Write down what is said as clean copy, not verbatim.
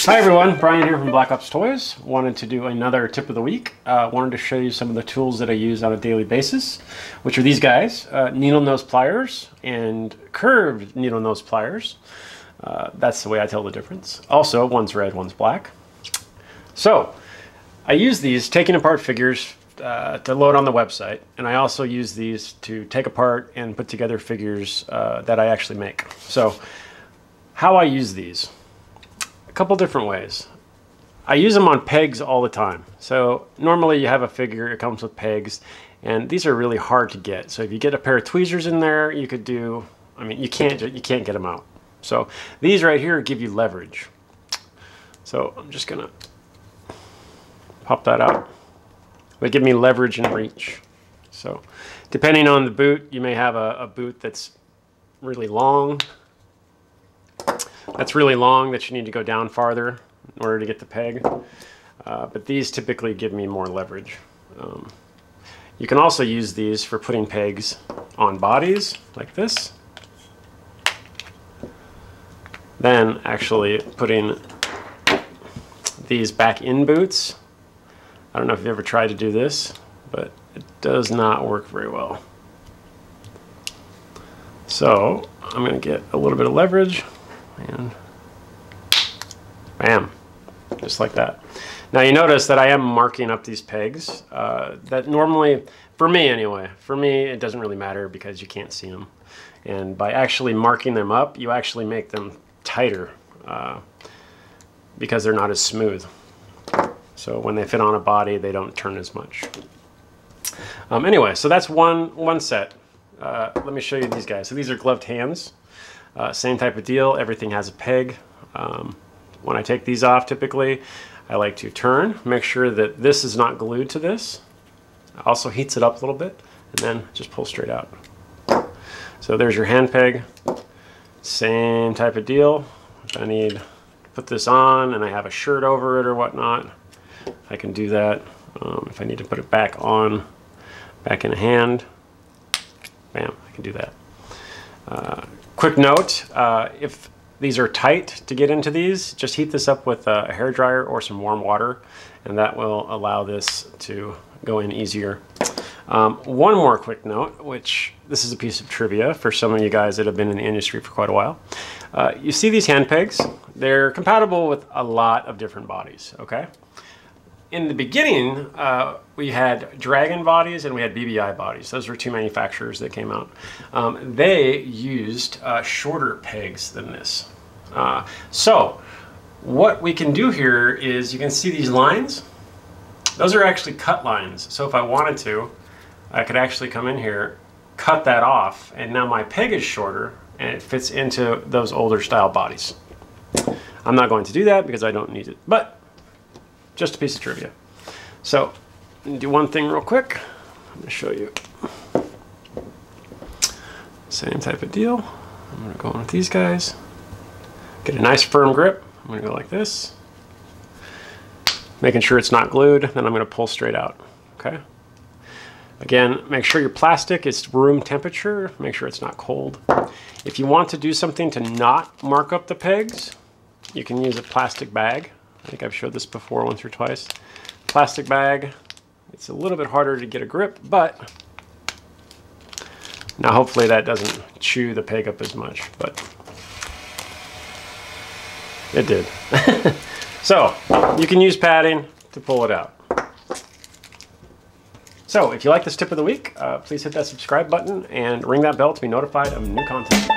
Hi everyone, Brian here from Black Ops Toys. Wanted to do another tip of the week. Wanted to show you some of the tools that I use on a daily basis, which are these guys, needle nose pliers and curved needle nose pliers. That's the way I tell the difference. Also, one's red, one's black. So, I use these taking apart figures to load on the website, and I also use these to take apart and put together figures that I actually make. So, how I use these. A couple different ways. I use them on pegs all the time. So normally you have a figure, it comes with pegs, and these are really hard to get. So if you get a pair of tweezers in there, you could do, I mean, you can't get them out. So these right here give you leverage. So I'm just gonna pop that out. They give me leverage and reach. So depending on the boot, you may have a boot that's really long. That's really long that you need to go down farther in order to get the peg. But these typically give me more leverage. You can also use these for putting pegs on bodies like this. Then actually putting these back in boots. I don't know if you've ever tried to do this, but it does not work very well. So I'm going to get a little bit of leverage. And bam, just like that. Now you notice that I am marking up these pegs. That normally, for me anyway, for me it doesn't really matter because you can't see them. And by actually marking them up, you actually make them tighter because they're not as smooth. So when they fit on a body, they don't turn as much. Anyway, so that's one set. Let me show you these guys. So these are gloved hands. Same type of deal, everything has a peg. When I take these off, typically, I like to turn, make sure that this is not glued to this. It also heats it up a little bit, and then just pull straight out. So there's your hand peg. Same type of deal. If I need to put this on and I have a shirt over it or whatnot, I can do that. If I need to put it back on, back in a hand, bam, I can do that. Quick note, if these are tight to get into these, just heat this up with a hairdryer or some warm water, and that will allow this to go in easier. One more quick note, which this is a piece of trivia for some of you guys that have been in the industry for quite a while. You see these hand pegs? They're compatible with a lot of different bodies, okay? In the beginning, we had Dragon bodies and we had BBI bodies. Those were two manufacturers that came out. They used shorter pegs than this. So what we can do here is, you can see these lines. Those are actually cut lines. So if I wanted to, I could actually come in here, cut that off, and now my peg is shorter and it fits into those older style bodies. I'm not going to do that because I don't need it, but just a piece of trivia. So, do one thing real quick. I'm going to show you. Same type of deal. I'm going to go in with these guys. Get a nice firm grip. I'm going to go like this. Making sure it's not glued. Then I'm going to pull straight out. Okay. Again, make sure your plastic is room temperature. Make sure it's not cold. If you want to do something to not mark up the pegs, you can use a plastic bag. I think I've showed this before once or twice. Plastic bag. It's a little bit harder to get a grip, but now hopefully that doesn't chew the peg up as much, but it did. So you can use padding to pull it out. So if you like this tip of the week, please hit that subscribe button and ring that bell to be notified of new content.